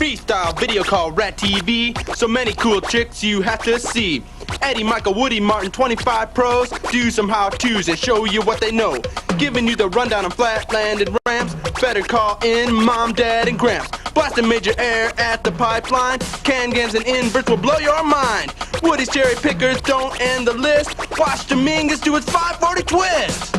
freestyle video called RadTV. So many cool tricks you have to see. Eddie, Michael, Woody, Martin, 25 pros do some how-tos and show you what they know. Giving you the rundown on flat-landed ramps. Better call in Mom, Dad, and Gramps. Blasting major air at the pipeline. Can-gans and inverts will blow your mind. Woody's cherry pickers don't end the list. Watch Dominguez do his 540 twist.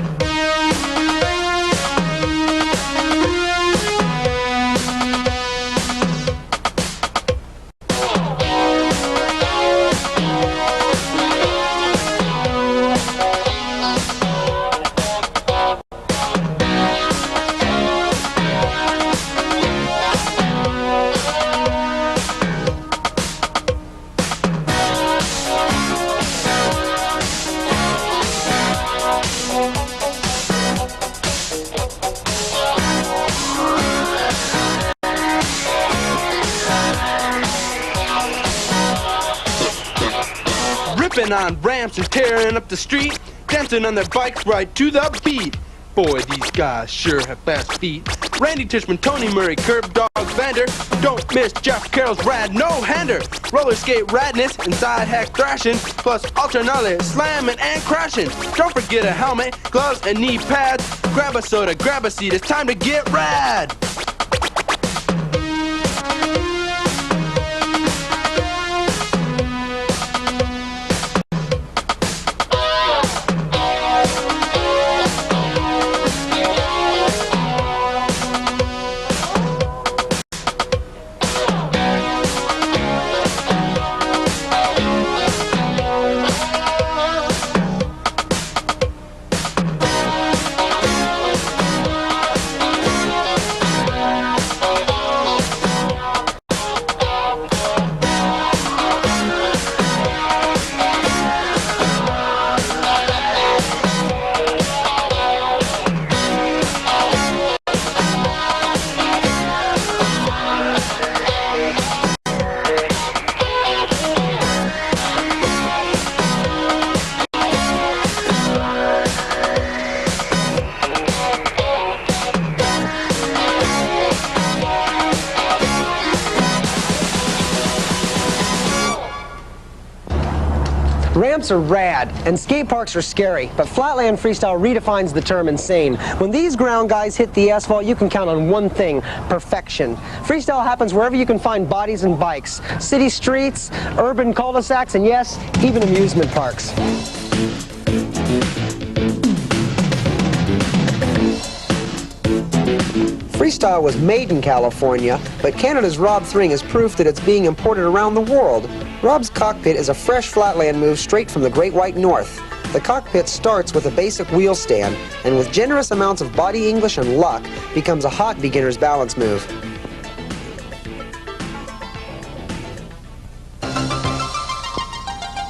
On ramps and tearing up the street, dancing on their bikes right to the beat. Boy, these guys sure have fast feet. Randy Tischmann, Tony Murray, Curb Dog Vander. Don't miss Jeff Carroll's rad no-hander. Roller skate radness and side hack thrashing, plus alternate slamming and crashing. Don't forget a helmet, gloves, and knee pads. Grab a soda, grab a seat, it's time to get rad. Ramps are rad, and skate parks are scary, but Flatland Freestyle redefines the term insane. When these ground guys hit the asphalt, you can count on one thing: perfection. Freestyle happens wherever you can find bodies and bikes. City streets, urban cul-de-sacs, and yes, even amusement parks. Freestyle was made in California, but Canada's Rob Thring is proof that it's being imported around the world. Rob's cockpit is a fresh flatland move straight from the Great White North. The cockpit starts with a basic wheel stand, and with generous amounts of body English and luck, becomes a hot beginner's balance move.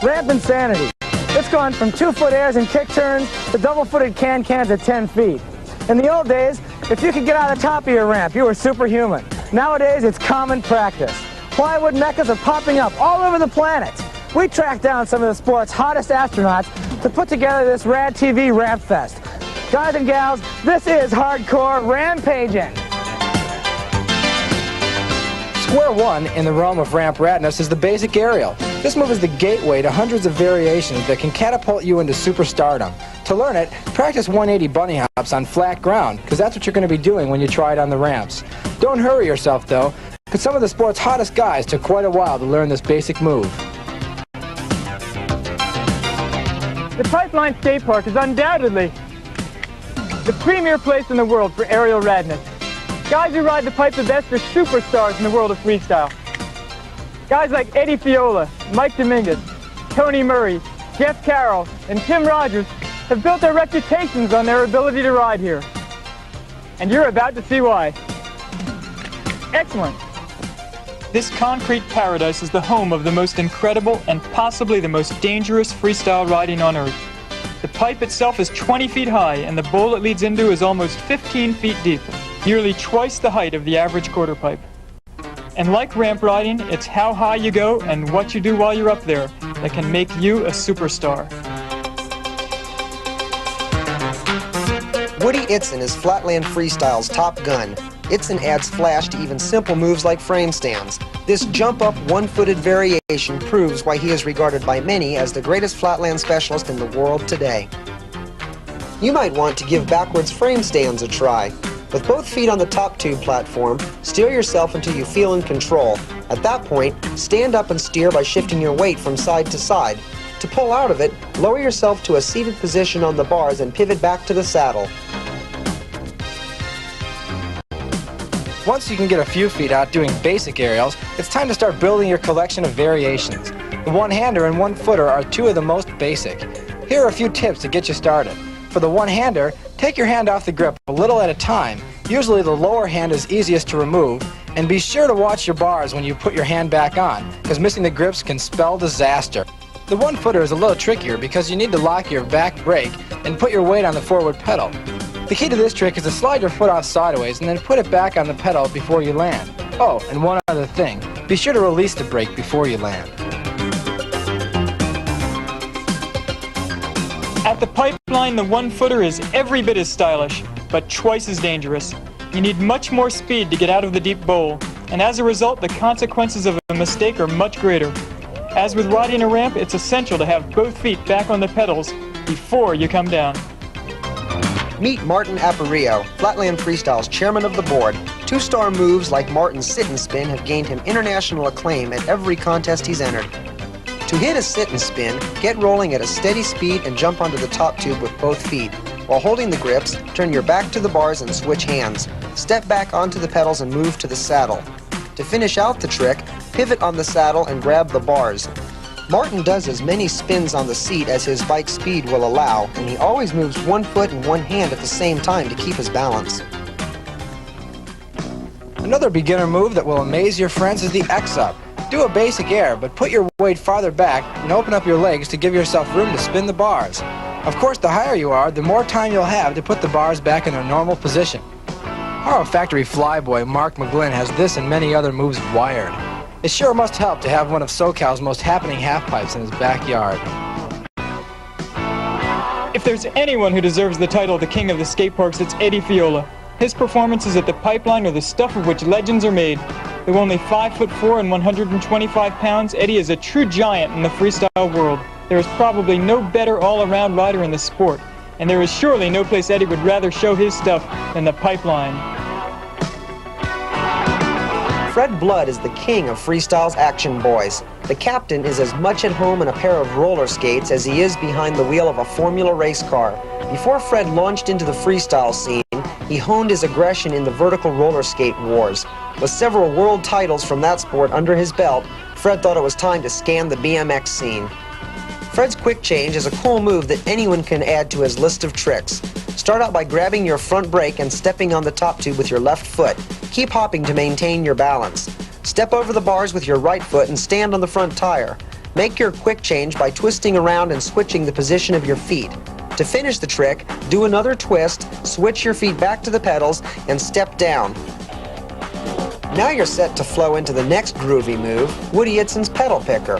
Ramp insanity. It's gone from 2-foot airs and kick turns to double-footed can-cans at 10 feet. In the old days, if you could get on the top of your ramp, you were superhuman. Nowadays, it's common practice. Plywood meccas are popping up all over the planet. We tracked down some of the sport's hottest astronauts to put together this RadTV Ramp Fest. Guys and gals, this is hardcore rampaging. Square one in the realm of ramp radness is the basic aerial. This move is the gateway to hundreds of variations that can catapult you into superstardom. To learn it, practice 180 bunny hops on flat ground, because that's what you're going to be doing when you try it on the ramps. Don't hurry yourself, though, because some of the sport's hottest guys took quite a while to learn this basic move. The Pipeline Skate Park is undoubtedly the premier place in the world for aerial radness. Guys who ride the pipe the best are superstars in the world of freestyle. Guys like Eddie Fiola, Mike Dominguez, Tony Murray, Jeff Carroll, and Tim Rodgers have built their reputations on their ability to ride here. And you're about to see why. Excellent. This concrete paradise is the home of the most incredible and possibly the most dangerous freestyle riding on Earth. The pipe itself is 20 feet high, and the bowl it leads into is almost 15 feet deep, nearly twice the height of the average quarter pipe. And like ramp riding, it's how high you go and what you do while you're up there that can make you a superstar. Woody Itzen is Flatland Freestyle's top gun. Itzen adds flash to even simple moves like frame stands. This jump-up, one-footed variation proves why he is regarded by many as the greatest flatland specialist in the world today. You might want to give backwards frame stands a try. With both feet on the top tube platform, steer yourself until you feel in control. At that point, stand up and steer by shifting your weight from side to side. To pull out of it, lower yourself to a seated position on the bars and pivot back to the saddle. Once you can get a few feet out doing basic aerials, it's time to start building your collection of variations. The one-hander and one-footer are two of the most basic. Here are a few tips to get you started. For the one-hander, take your hand off the grip a little at a time. Usually the lower hand is easiest to remove, and be sure to watch your bars when you put your hand back on, because missing the grips can spell disaster. The one-footer is a little trickier because you need to lock your back brake and put your weight on the forward pedal. The key to this trick is to slide your foot off sideways and then put it back on the pedal before you land. Oh, and one other thing, be sure to release the brake before you land. At the pipeline, the one-footer is every bit as stylish, but twice as dangerous. You need much more speed to get out of the deep bowl, and as a result, the consequences of a mistake are much greater. As with riding a ramp, it's essential to have both feet back on the pedals before you come down. Meet Martin Aparicio, Flatland Freestyle's chairman of the board. Two-star moves like Martin's sit and spin have gained him international acclaim at every contest he's entered. To hit a sit and spin, get rolling at a steady speed and jump onto the top tube with both feet. While holding the grips, turn your back to the bars and switch hands. Step back onto the pedals and move to the saddle. To finish out the trick, pivot on the saddle and grab the bars. Martin does as many spins on the seat as his bike speed will allow, and he always moves one foot and one hand at the same time to keep his balance. Another beginner move that will amaze your friends is the X-Up. Do a basic air, but put your weight farther back and open up your legs to give yourself room to spin the bars. Of course, the higher you are, the more time you'll have to put the bars back in their normal position. Our factory flyboy Mark McGlynn has this and many other moves wired. It sure must help to have one of SoCal's most happening half-pipes in his backyard. If there's anyone who deserves the title the king of the skate parks, it's Eddie Fiola. His performances at the pipeline are the stuff of which legends are made. Though only 5'4" and 125 pounds, Eddie is a true giant in the freestyle world. There is probably no better all-around rider in the sport, and there is surely no place Eddie would rather show his stuff than the pipeline. Fred Blood is the king of freestyle's action boys. The captain is as much at home in a pair of roller skates as he is behind the wheel of a Formula race car. Before Fred launched into the freestyle scene, he honed his aggression in the vertical roller skate wars. With several world titles from that sport under his belt, Fred thought it was time to scan the BMX scene. Fred's quick change is a cool move that anyone can add to his list of tricks. Start out by grabbing your front brake and stepping on the top tube with your left foot. Keep hopping to maintain your balance. Step over the bars with your right foot and stand on the front tire. Make your quick change by twisting around and switching the position of your feet. To finish the trick, do another twist, switch your feet back to the pedals, and step down. Now you're set to flow into the next groovy move, Woody Itzen's pedal picker.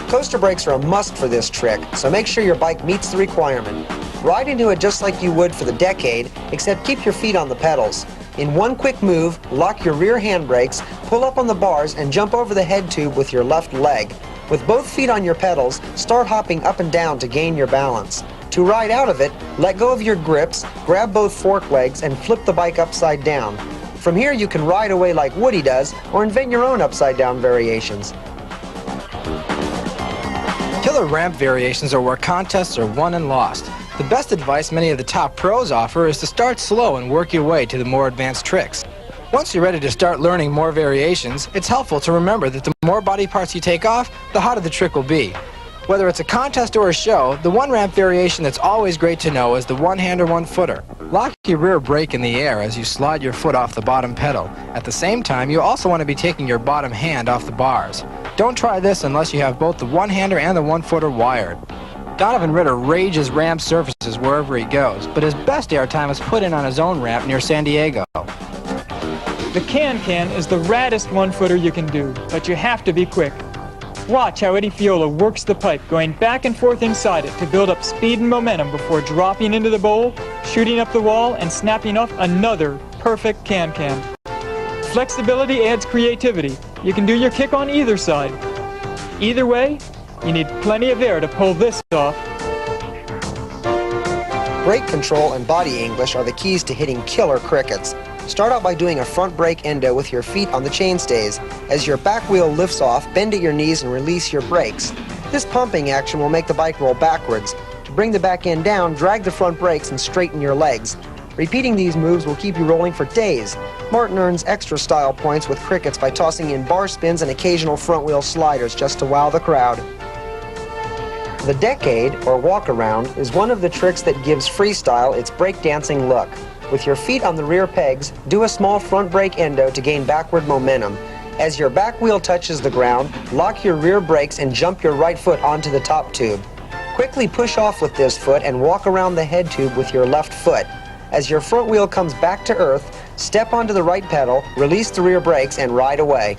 Coaster brakes are a must for this trick, so make sure your bike meets the requirement. Ride into it just like you would for the Decade, except keep your feet on the pedals. In one quick move, lock your rear handbrakes, pull up on the bars, and jump over the head tube with your left leg. With both feet on your pedals, start hopping up and down to gain your balance. To ride out of it, let go of your grips, grab both fork legs, and flip the bike upside down. From here, you can ride away like Woody does, or invent your own upside-down variations. Killer ramp variations are where contests are won and lost. The best advice many of the top pros offer is to start slow and work your way to the more advanced tricks. Once you're ready to start learning more variations, it's helpful to remember that the more body parts you take off, the hotter the trick will be. Whether it's a contest or a show, the one ramp variation that's always great to know is the one-hander, one-footer. Lock your rear brake in the air as you slide your foot off the bottom pedal. At the same time, you also want to be taking your bottom hand off the bars. Don't try this unless you have both the one-hander and the one-footer wired. Donovan Ritter rages ramp surfaces wherever he goes, but his best airtime is put in on his own ramp near San Diego. The can-can is the raddest one-footer you can do, but you have to be quick. Watch how Eddie Fiola works the pipe, going back and forth inside it to build up speed and momentum before dropping into the bowl, shooting up the wall, and snapping off another perfect can-can. Flexibility adds creativity. You can do your kick on either side. Either way, you need plenty of air to pull this off. Brake control and body English are the keys to hitting killer crickets. Start out by doing a front brake endo with your feet on the chainstays. As your back wheel lifts off, bend at your knees and release your brakes. This pumping action will make the bike roll backwards. To bring the back end down, drag the front brakes and straighten your legs. Repeating these moves will keep you rolling for days. Martin earns extra style points with crickets by tossing in bar spins and occasional front wheel sliders just to wow the crowd. The decade, or walk around, is one of the tricks that gives freestyle its breakdancing look. With your feet on the rear pegs, do a small front brake endo to gain backward momentum. As your back wheel touches the ground, lock your rear brakes and jump your right foot onto the top tube. Quickly push off with this foot and walk around the head tube with your left foot. As your front wheel comes back to earth, step onto the right pedal, release the rear brakes, and ride away.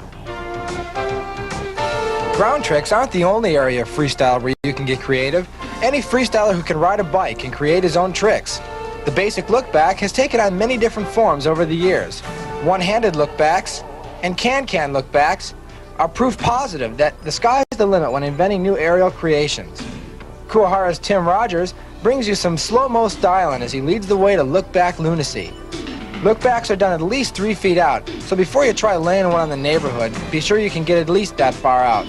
Ground tricks aren't the only area of freestyle where you can get creative. Any freestyler who can ride a bike can create his own tricks. The basic look-back has taken on many different forms over the years. One-handed look-backs and can-can look-backs are proof positive that the sky is the limit when inventing new aerial creations. Kuwahara's Tim Rodgers brings you some slow-mo styling as he leads the way to look-back lunacy. Look-backs are done at least 3 feet out, so before you try laying one on the neighborhood, be sure you can get at least that far out.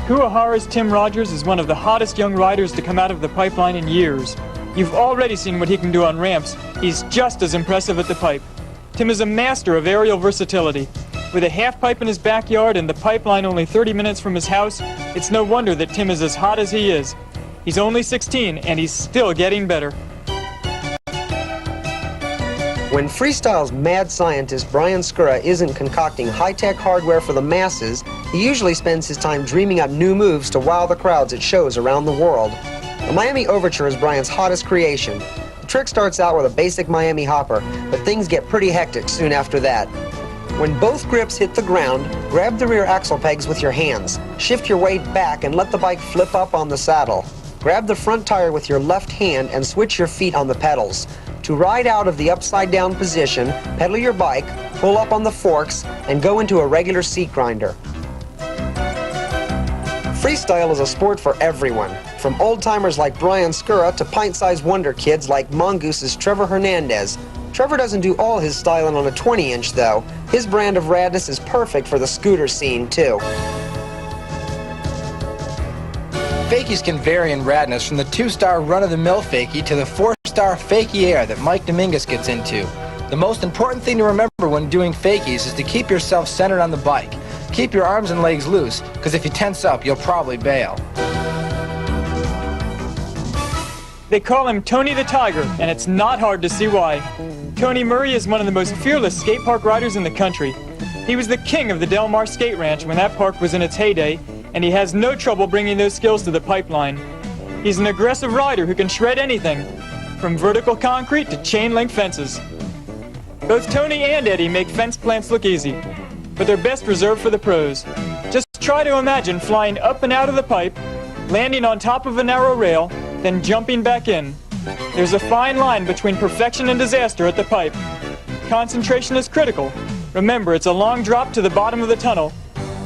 Kuwahara's Tim Rodgers is one of the hottest young riders to come out of the pipeline in years. You've already seen what he can do on ramps. He's just as impressive at the pipe. Tim is a master of aerial versatility. With a half pipe in his backyard and the pipeline only 30 minutes from his house, it's no wonder that Tim is as hot as he is. He's only 16 and he's still getting better. When freestyle's mad scientist Brian Skura isn't concocting high-tech hardware for the masses, he usually spends his time dreaming up new moves to wow the crowds at shows around the world. The Miami Overture is Brian's hottest creation. The trick starts out with a basic Miami hopper, but things get pretty hectic soon after that. When both grips hit the ground, grab the rear axle pegs with your hands. Shift your weight back and let the bike flip up on the saddle. Grab the front tire with your left hand and switch your feet on the pedals. To ride out of the upside-down position, pedal your bike, pull up on the forks, and go into a regular seat grinder. Freestyle is a sport for everyone, from old-timers like Brian Skura to pint-sized wonder kids like Mongoose's Trevor Hernandez. Trevor doesn't do all his styling on a 20-inch, though. His brand of radness is perfect for the scooter scene, too. Fakies can vary in radness from the 2-star run-of-the-mill fakie to the 4-star fakie air that Mike Dominguez gets into. The most important thing to remember when doing fakies is to keep yourself centered on the bike. Keep your arms and legs loose, because if you tense up, you'll probably bail. They call him Tony the Tiger, and it's not hard to see why. Tony Murray is one of the most fearless skate park riders in the country. He was the king of the Del Mar Skate Ranch when that park was in its heyday, and he has no trouble bringing those skills to the pipeline. He's an aggressive rider who can shred anything, from vertical concrete to chain-link fences. Both Tony and Eddie make fence plants look easy, but they're best reserved for the pros. Just try to imagine flying up and out of the pipe, landing on top of a narrow rail, then jumping back in. There's a fine line between perfection and disaster at the pipe. Concentration is critical. Remember, it's a long drop to the bottom of the tunnel,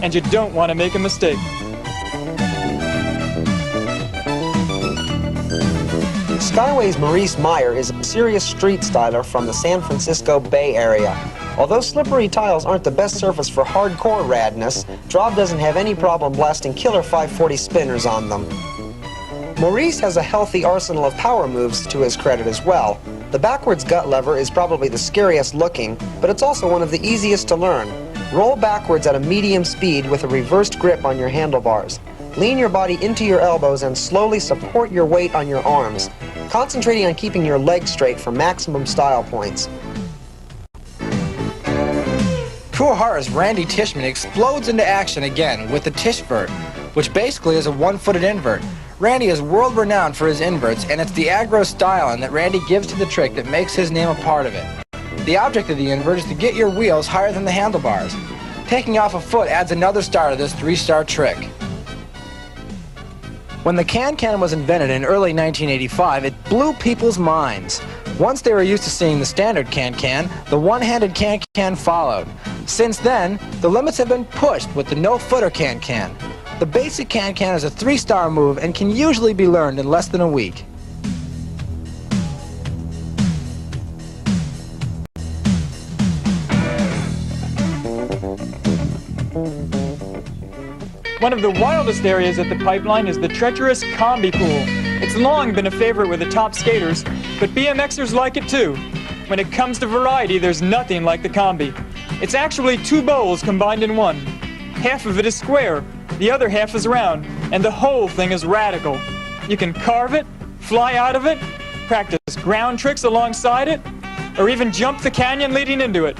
and you don't want to make a mistake. Skyway's Maurice Meyer is a serious street styler from the San Francisco Bay Area. Although slippery tiles aren't the best surface for hardcore radness, Drob doesn't have any problem blasting killer 540 spinners on them. Maurice has a healthy arsenal of power moves to his credit as well. The backwards gut lever is probably the scariest looking, but it's also one of the easiest to learn. Roll backwards at a medium speed with a reversed grip on your handlebars. Lean your body into your elbows and slowly support your weight on your arms, concentrating on keeping your legs straight for maximum style points. Kuwahara's Randy Tischmann explodes into action again with the Tischvert, which basically is a one-footed invert. Randy is world-renowned for his inverts, and it's the aggro styling that Randy gives to the trick that makes his name a part of it. The object of the invert is to get your wheels higher than the handlebars. Taking off a foot adds another star to this 3-star trick. When the can-can was invented in early 1985, it blew people's minds. Once they were used to seeing the standard can-can, the one-handed can-can followed. Since then, the limits have been pushed with the no-footer can-can. The basic can-can is a 3-star move and can usually be learned in less than a week. One of the wildest areas at the pipeline is the treacherous combi pool. It's long been a favorite with the top skaters, but BMXers like it too. When it comes to variety, there's nothing like the combi. It's actually 2 bowls combined in one. Half of it is square, the other half is round, and the whole thing is radical. You can carve it, fly out of it, practice ground tricks alongside it, or even jump the canyon leading into it.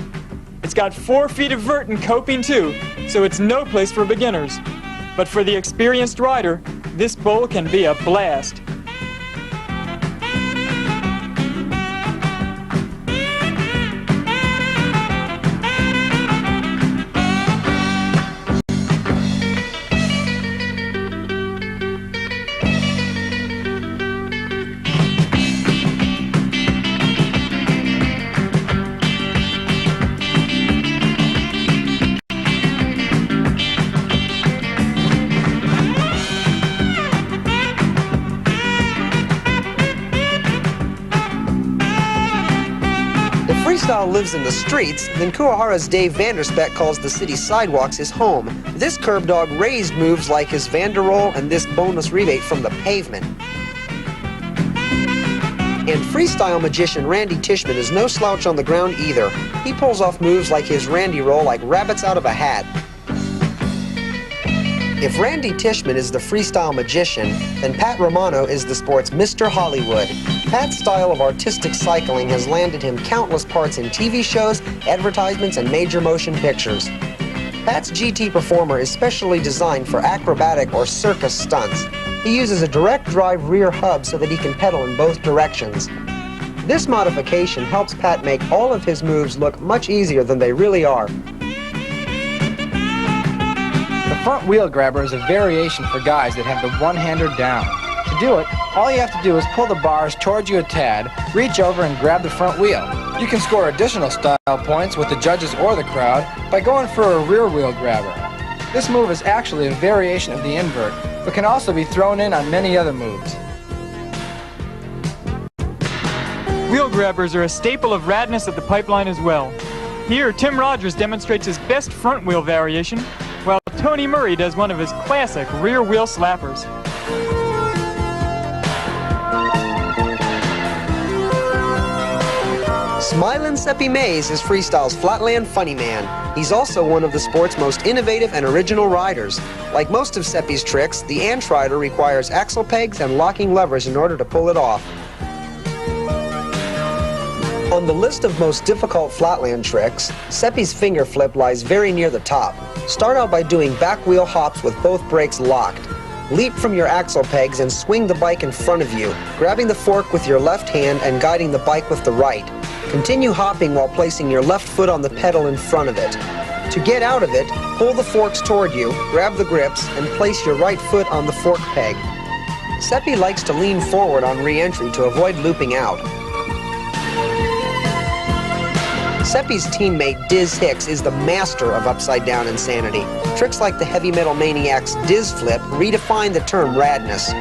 It's got 4 feet of vert and coping too, so it's no place for beginners. But for the experienced rider, this bowl can be a blast. Freestyle lives in the streets, then Kuwahara's Dave Vanderspeck calls the city's sidewalks his home. This curb dog raised moves like his Vanderroll and this bonus rebate from the pavement. And freestyle magician Randy Tischmann is no slouch on the ground either. He pulls off moves like his Randy Roll like rabbits out of a hat. If Randy Tischmann is the freestyle magician, then Pat Romano is the sport's Mr. Hollywood. Pat's style of artistic cycling has landed him countless parts in TV shows, advertisements, and major motion pictures. Pat's GT Performer is specially designed for acrobatic or circus stunts. He uses a direct drive rear hub so that he can pedal in both directions. This modification helps Pat make all of his moves look much easier than they really are. The front wheel grabber is a variation for guys that have the one-hander down. To do it, all you have to do is pull the bars towards you a tad, reach over and grab the front wheel. You can score additional style points with the judges or the crowd by going for a rear wheel grabber. This move is actually a variation of the invert, but can also be thrown in on many other moves. Wheel grabbers are a staple of radness at the pipeline as well. Here, Tim Rodgers demonstrates his best front wheel variation, while Tony Murray does one of his classic rear wheel slappers. Smilin' Seppi Mays is freestyle's flatland funny man. He's also one of the sport's most innovative and original riders. Like most of Seppi's tricks, the Ant Rider requires axle pegs and locking levers in order to pull it off. On the list of most difficult flatland tricks, Seppi's finger flip lies very near the top. Start out by doing back wheel hops with both brakes locked. Leap from your axle pegs and swing the bike in front of you, grabbing the fork with your left hand and guiding the bike with the right. Continue hopping while placing your left foot on the pedal in front of it. To get out of it, pull the forks toward you, grab the grips, and place your right foot on the fork peg. Seppi likes to lean forward on re-entry to avoid looping out. Seppi's teammate Diz Hicks is the master of upside-down insanity. Tricks like the Heavy Metal Maniac's Diz Flip redefine the term radness.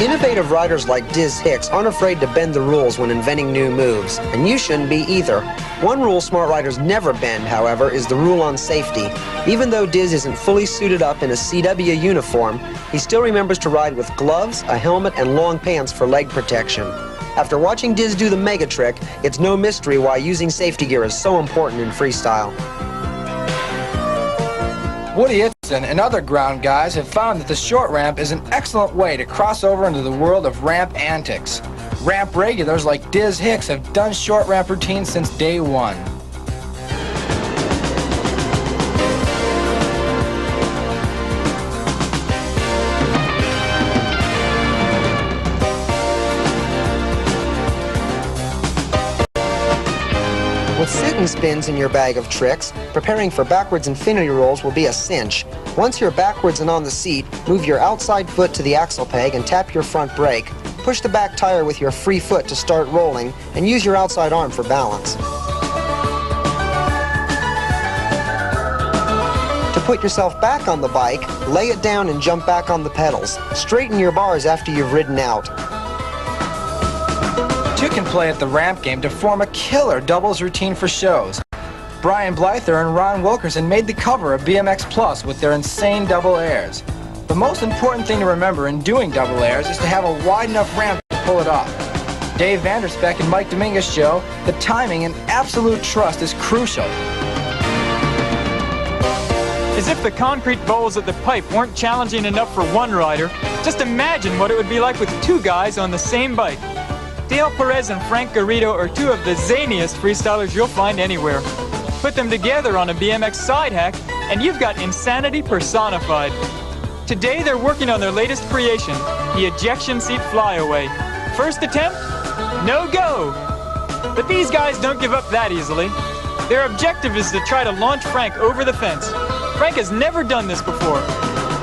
Innovative riders like Diz Hicks aren't afraid to bend the rules when inventing new moves, and you shouldn't be either. One rule smart riders never bend, however, is the rule on safety. Even though Diz isn't fully suited up in a CW uniform, he still remembers to ride with gloves, a helmet, and long pants for leg protection. After watching Diz do the mega trick, it's no mystery why using safety gear is so important in freestyle. Woody Itson and other ground guys have found that the short ramp is an excellent way to cross over into the world of ramp antics. Ramp regulars like Diz Hicks have done short ramp routines since day one. With sit and spins in your bag of tricks. Preparing for backwards infinity rolls will be a cinch. Once you're backwards and on the seat, move your outside foot to the axle peg and tap your front brake. Push the back tire with your free foot to start rolling, and use your outside arm for balance. To put yourself back on the bike, lay it down and jump back on the pedals. Straighten your bars after you've ridden out. Two can play at the ramp game to form a killer doubles routine for shows. Brian Blyther and Ron Wilkerson made the cover of BMX Plus with their insane double airs. The most important thing to remember in doing double airs is to have a wide enough ramp to pull it off. Dave Vanderspeck and Mike Dominguez show that timing and absolute trust is crucial. As if the concrete bowls at the pipe weren't challenging enough for one rider, just imagine what it would be like with two guys on the same bike. Dale Perez and Frank Garrido are two of the zaniest freestylers you'll find anywhere. Put them together on a BMX side hack, and you've got insanity personified. Today they're working on their latest creation, the ejection seat flyaway. First attempt? No go! But these guys don't give up that easily. Their objective is to try to launch Frank over the fence. Frank has never done this before.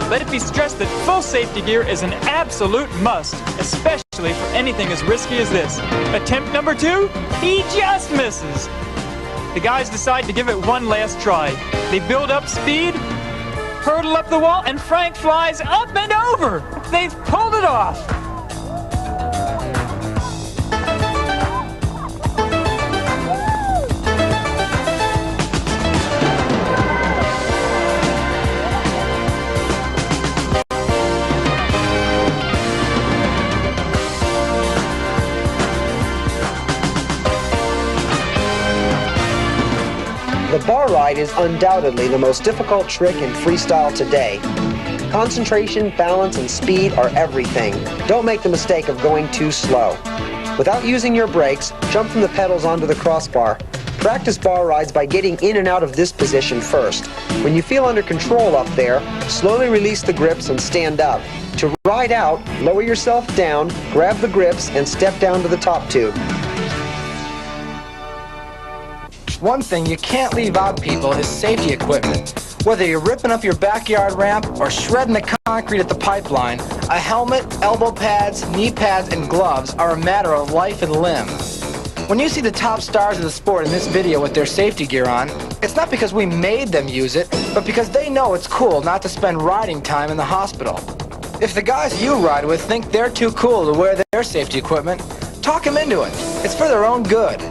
Let it be stressed that full safety gear is an absolute must, especially for anything as risky as this. Attempt number 2, he just misses. The guys decide to give it one last try. They build up speed, hurdle up the wall, and Frank flies up and over. They've pulled it off. The bar ride is undoubtedly the most difficult trick in freestyle today. Concentration, balance, and speed are everything. Don't make the mistake of going too slow. Without using your brakes, jump from the pedals onto the crossbar. Practice bar rides by getting in and out of this position first. When you feel under control up there, slowly release the grips and stand up. To ride out, lower yourself down, grab the grips, and step down to the top tube. One thing you can't leave out, people, is safety equipment. Whether you're ripping up your backyard ramp or shredding the concrete at the pipeline, a helmet, elbow pads, knee pads, and gloves are a matter of life and limb. When you see the top stars of the sport in this video with their safety gear on, it's not because we made them use it, but because they know it's cool not to spend riding time in the hospital. If the guys you ride with think they're too cool to wear their safety equipment, talk them into it. It's for their own good.